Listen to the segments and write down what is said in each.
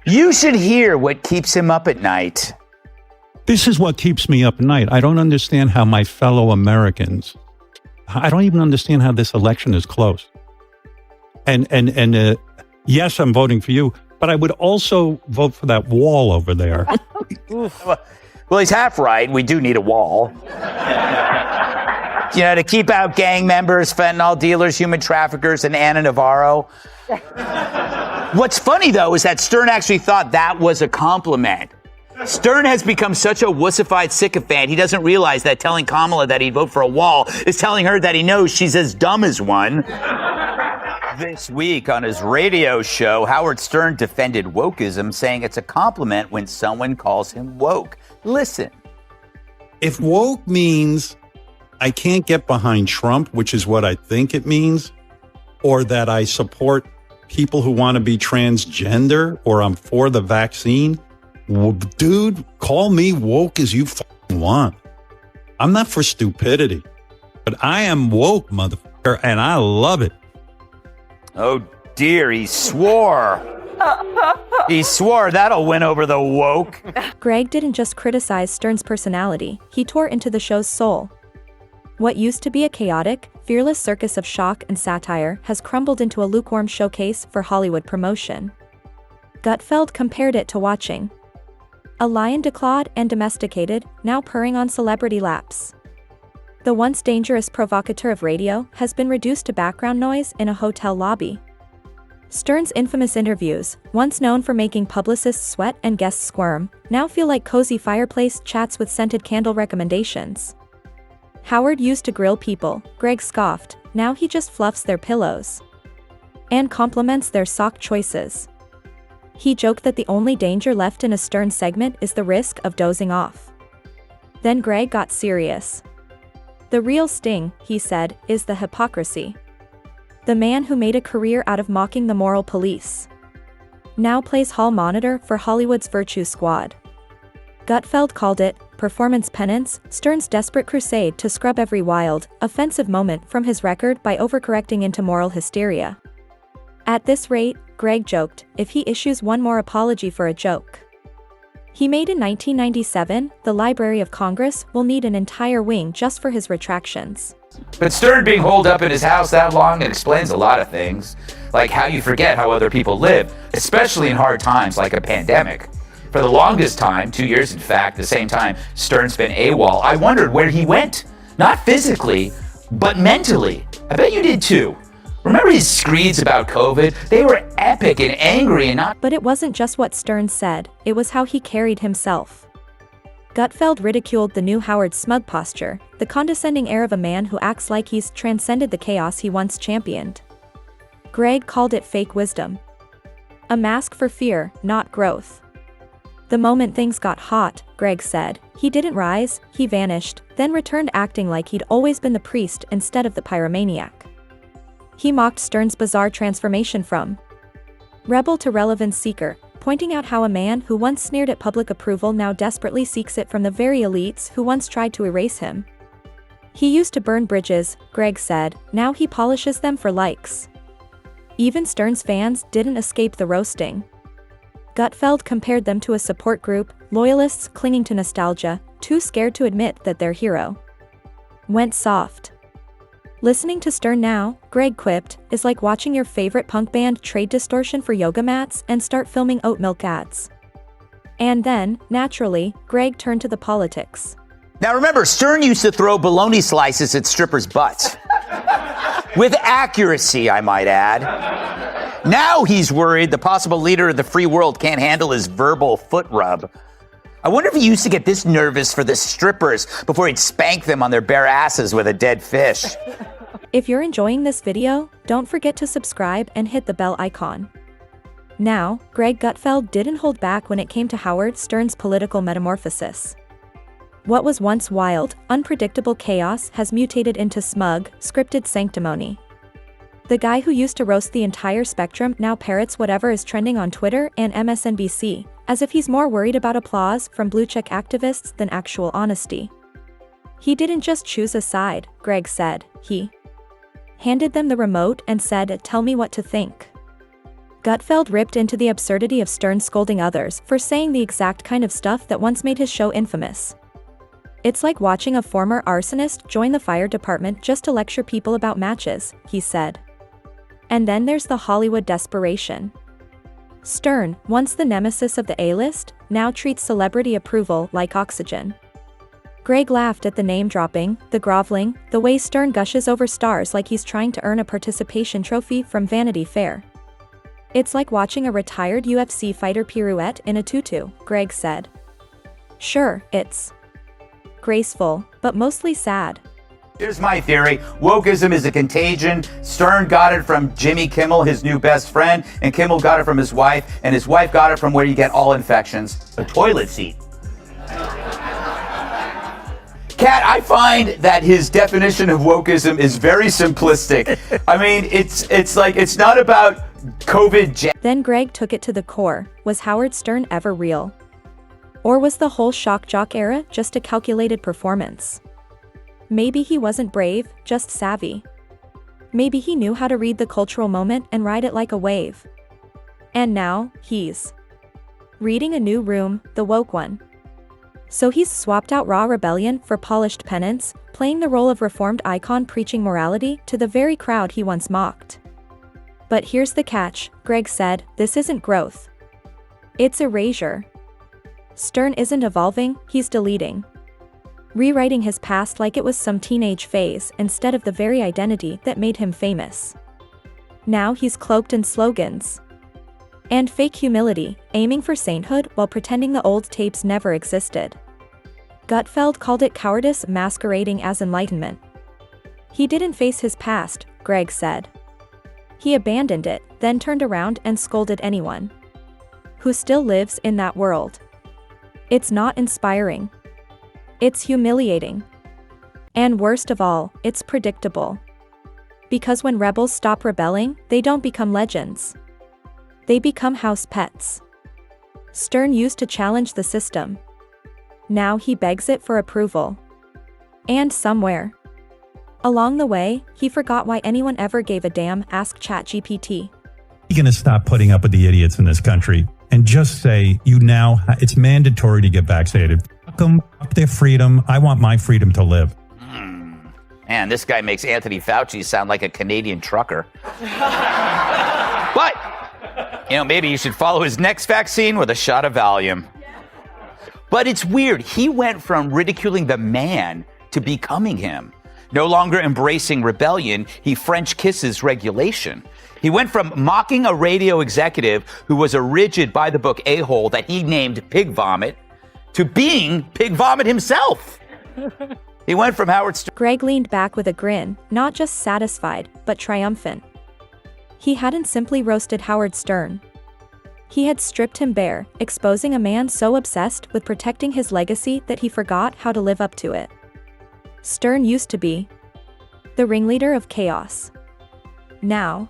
You should hear what keeps him up at night. This is what keeps me up at night. I don't understand how my fellow Americans, I don't even understand how this election is close. And yes, I'm voting for you, but I would also vote for that wall over there. Well, he's half right. We do need a wall. To keep out gang members, fentanyl dealers, human traffickers, and Anna Navarro. What's funny, though, is that Stern actually thought that was a compliment. Stern has become such a wussified sycophant, he doesn't realize that telling Kamala that he'd vote for a wall is telling her that he knows she's as dumb as one. This week on his radio show, Howard Stern defended wokeism, saying it's a compliment when someone calls him woke. Listen. If woke means I can't get behind Trump, which is what I think it means, or that I support people who want to be transgender, or I'm for the vaccine, well, dude, call me woke as you want. I'm not for stupidity, but I am woke, motherfucker, and I love it. Oh, dear, he swore. He swore that'll win over the woke. Greg didn't just criticize Stern's personality, he tore into the show's soul. What used to be a chaotic, fearless circus of shock and satire has crumbled into a lukewarm showcase for Hollywood promotion. Gutfeld compared it to watching a lion declawed and domesticated, now purring on celebrity laps. The once dangerous provocateur of radio has been reduced to background noise in a hotel lobby. Stern's infamous interviews, once known for making publicists sweat and guests squirm, now feel like cozy fireplace chats with scented candle recommendations. Howard used to grill people, Greg scoffed, now he just fluffs their pillows. And compliments their sock choices. He joked that the only danger left in a Stern segment is the risk of dozing off. Then Greg got serious. The real sting, he said, is the hypocrisy. The man who made a career out of mocking the moral police now plays hall monitor for Hollywood's Virtue Squad. Gutfeld called it performance penance, Stern's desperate crusade to scrub every wild, offensive moment from his record by overcorrecting into moral hysteria. At this rate, Greg joked, if he issues one more apology for a joke he made in 1997, the Library of Congress will need an entire wing just for his retractions. But Stern being holed up in his house that long, it explains a lot of things, like how you forget how other people live, especially in hard times like a pandemic. For the longest time, 2 years in fact, the same time Stern's been AWOL, I wondered where he went. Not physically, but mentally. I bet you did too. Remember his screeds about COVID? They were epic and angry and not... But it wasn't just what Stern said, it was how he carried himself. Gutfeld ridiculed the new Howard's smug posture, the condescending air of a man who acts like he's transcended the chaos he once championed. Greg called it fake wisdom. A mask for fear, not growth. The moment things got hot, Greg said, he didn't rise, he vanished, then returned acting like he'd always been the priest instead of the pyromaniac. He mocked Stern's bizarre transformation from rebel to relevance seeker, pointing out how a man who once sneered at public approval now desperately seeks it from the very elites who once tried to erase him. He used to burn bridges, Greg said, now he polishes them for likes. Even Stern's fans didn't escape the roasting. Gutfeld compared them to a support group, loyalists clinging to nostalgia, too scared to admit that their hero went soft. Listening to Stern now, Greg quipped, is like watching your favorite punk band trade distortion for yoga mats and start filming oat milk ads. And then, naturally, Greg turned to the politics. Now remember, Stern used to throw bologna slices at strippers' butts. With accuracy, I might add. Now he's worried the possible leader of the free world can't handle his verbal foot rub. I wonder if he used to get this nervous for the strippers before he'd spank them on their bare asses with a dead fish. If you're enjoying this video, don't forget to subscribe and hit the bell icon. Now, Greg Gutfeld didn't hold back when it came to Howard Stern's political metamorphosis. What was once wild, unpredictable chaos has mutated into smug, scripted sanctimony. The guy who used to roast the entire spectrum now parrots whatever is trending on Twitter and MSNBC, as if he's more worried about applause from blue-check activists than actual honesty. He didn't just choose a side, Greg said, he handed them the remote and said, tell me what to think. Gutfeld ripped into the absurdity of Stern scolding others for saying the exact kind of stuff that once made his show infamous. It's like watching a former arsonist join the fire department just to lecture people about matches, he said. And then there's the Hollywood desperation. Stern, once the nemesis of the A-list, now treats celebrity approval like oxygen. Greg laughed at the name-dropping, the groveling, the way Stern gushes over stars like he's trying to earn a participation trophy from Vanity Fair. It's like watching a retired UFC fighter pirouette in a tutu, Greg said. Sure, it's graceful, but mostly sad. Here's my theory. Wokeism is a contagion. Stern got it from Jimmy Kimmel, his new best friend, and Kimmel got it from his wife, and his wife got it from where you get all infections, a toilet seat. Kat, I find that his definition of wokeism is very simplistic. I mean, it's like, it's not about COVID. Then Greg took it to the core. Was Howard Stern ever real? Or was the whole shock jock era just a calculated performance? Maybe he wasn't brave, just savvy. Maybe he knew how to read the cultural moment and ride it like a wave. And now, he's reading a new room, the woke one. So he's swapped out raw rebellion for polished penance, playing the role of reformed icon preaching morality to the very crowd he once mocked. But here's the catch, Greg said, this isn't growth. It's erasure. Stern isn't evolving, he's deleting. Rewriting his past like it was some teenage phase instead of the very identity that made him famous. Now he's cloaked in slogans and fake humility, aiming for sainthood while pretending the old tapes never existed. Gutfeld called it cowardice masquerading as enlightenment. He didn't face his past, Greg said. He abandoned it, then turned around and scolded anyone who still lives in that world. It's not inspiring. It's humiliating. And worst of all, it's predictable. Because when rebels stop rebelling, they don't become legends. They become house pets. Stern used to challenge the system. Now he begs it for approval. And somewhere along the way, he forgot why anyone ever gave a damn, ask ChatGPT. You're going to stop putting up with the idiots in this country and just say, it's mandatory to get vaccinated. Fuck them, fuck their freedom. I want my freedom to live. Man, this guy makes Anthony Fauci sound like a Canadian trucker. But, maybe you should follow his next vaccine with a shot of Valium. But it's weird. He went from ridiculing the man to becoming him. No longer embracing rebellion, he French kisses regulation. He went from mocking a radio executive who was a rigid by-the-book a-hole that he named Pig Vomit to being Pig Vomit himself. He went from Howard Stern. Greg leaned back with a grin, not just satisfied, but triumphant. He hadn't simply roasted Howard Stern. He had stripped him bare, exposing a man so obsessed with protecting his legacy that he forgot how to live up to it. Stern used to be the ringleader of chaos. Now,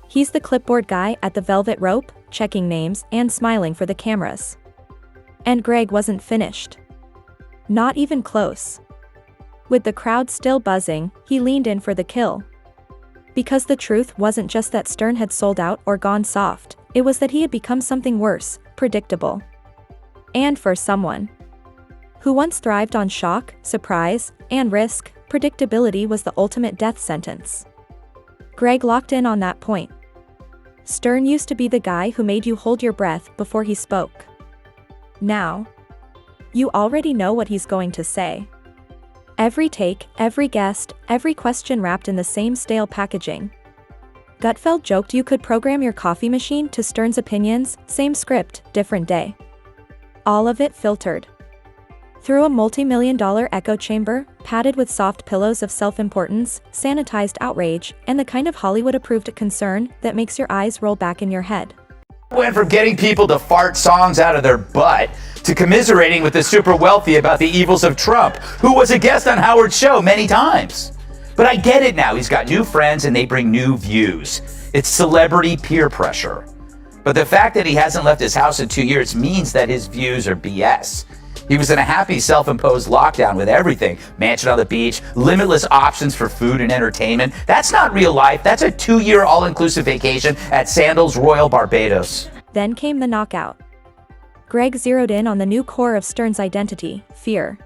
he's the clipboard guy at the velvet rope, checking names and smiling for the cameras. And Greg wasn't finished. Not even close. With the crowd still buzzing, he leaned in for the kill. Because the truth wasn't just that Stern had sold out or gone soft, it was that he had become something worse, predictable. And for someone who once thrived on shock, surprise, and risk, predictability was the ultimate death sentence. Greg locked in on that point. Stern used to be the guy who made you hold your breath before he spoke. Now, you already know what he's going to say. Every take, every guest, every question wrapped in the same stale packaging. Gutfeld joked you could program your coffee machine to Stern's opinions, same script, different day. All of it filtered through a multi-million-dollar echo chamber, padded with soft pillows of self-importance, sanitized outrage, and the kind of Hollywood-approved concern that makes your eyes roll back in your head. Went from getting people to fart songs out of their butt to commiserating with the super wealthy about the evils of Trump, who was a guest on Howard's show many times. But I get it now. He's got new friends and they bring new views. It's celebrity peer pressure. But the fact that he hasn't left his house in 2 years means that his views are BS. He was in a happy self-imposed lockdown with everything. Mansion on the beach, limitless options for food and entertainment. That's not real life. That's a 2-year all-inclusive vacation at Sandals Royal Barbados. Then came the knockout. Greg zeroed in on the new core of Stern's identity, fear.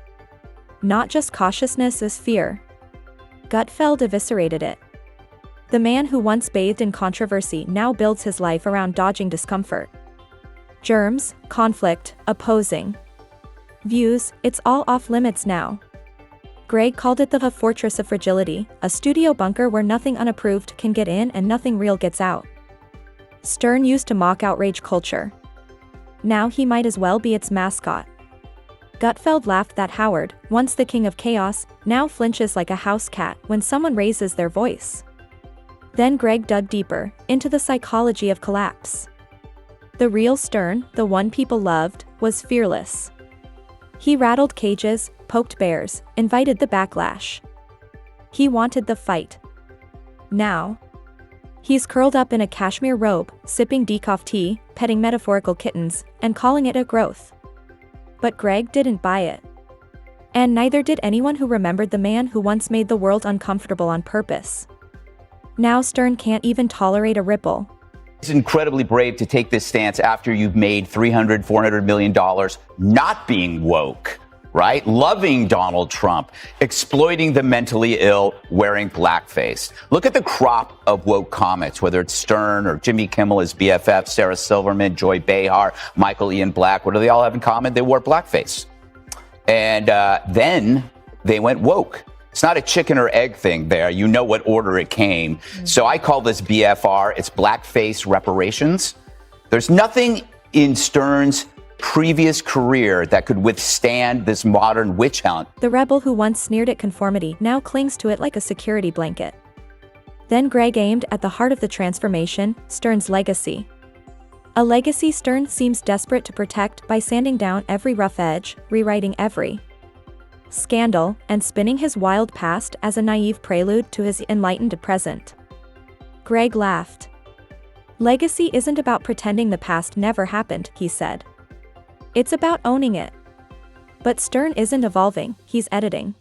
Not just cautiousness as fear. Gutfeld eviscerated it. The man who once bathed in controversy now builds his life around dodging discomfort. Germs, conflict, opposing views, it's all off limits now. Greg called it the fortress of fragility, a studio bunker where nothing unapproved can get in and nothing real gets out. Stern used to mock outrage culture. Now he might as well be its mascot. Gutfeld laughed that Howard, once the king of chaos, now flinches like a house cat when someone raises their voice. Then Greg dug deeper, into the psychology of collapse. The real Stern, the one people loved, was fearless. He rattled cages, poked bears, invited the backlash. He wanted the fight. Now, he's curled up in a cashmere robe, sipping decaf tea, petting metaphorical kittens, and calling it a growth. But Greg didn't buy it. And neither did anyone who remembered the man who once made the world uncomfortable on purpose. Now Stern can't even tolerate a ripple. It's incredibly brave to take this stance after you've made $300, $400 million not being woke, right? Loving Donald Trump, exploiting the mentally ill, wearing blackface. Look at the crop of woke comics, whether it's Stern or Jimmy Kimmel, his BFF, Sarah Silverman, Joy Behar, Michael Ian Black. What do they all have in common? They wore blackface. And then they went woke. It's not a chicken or egg thing there. You know what order it came. So I call this BFR. It's blackface reparations. There's nothing in Stern's previous career that could withstand this modern witch hunt. The rebel who once sneered at conformity now clings to it like a security blanket. Then Greg aimed at the heart of the transformation, Stern's legacy. A legacy Stern seems desperate to protect by sanding down every rough edge, rewriting every scandal, and spinning his wild past as a naive prelude to his enlightened present. Greg laughed. Legacy isn't about pretending the past never happened, he said. It's about owning it. But Stern isn't evolving, he's editing.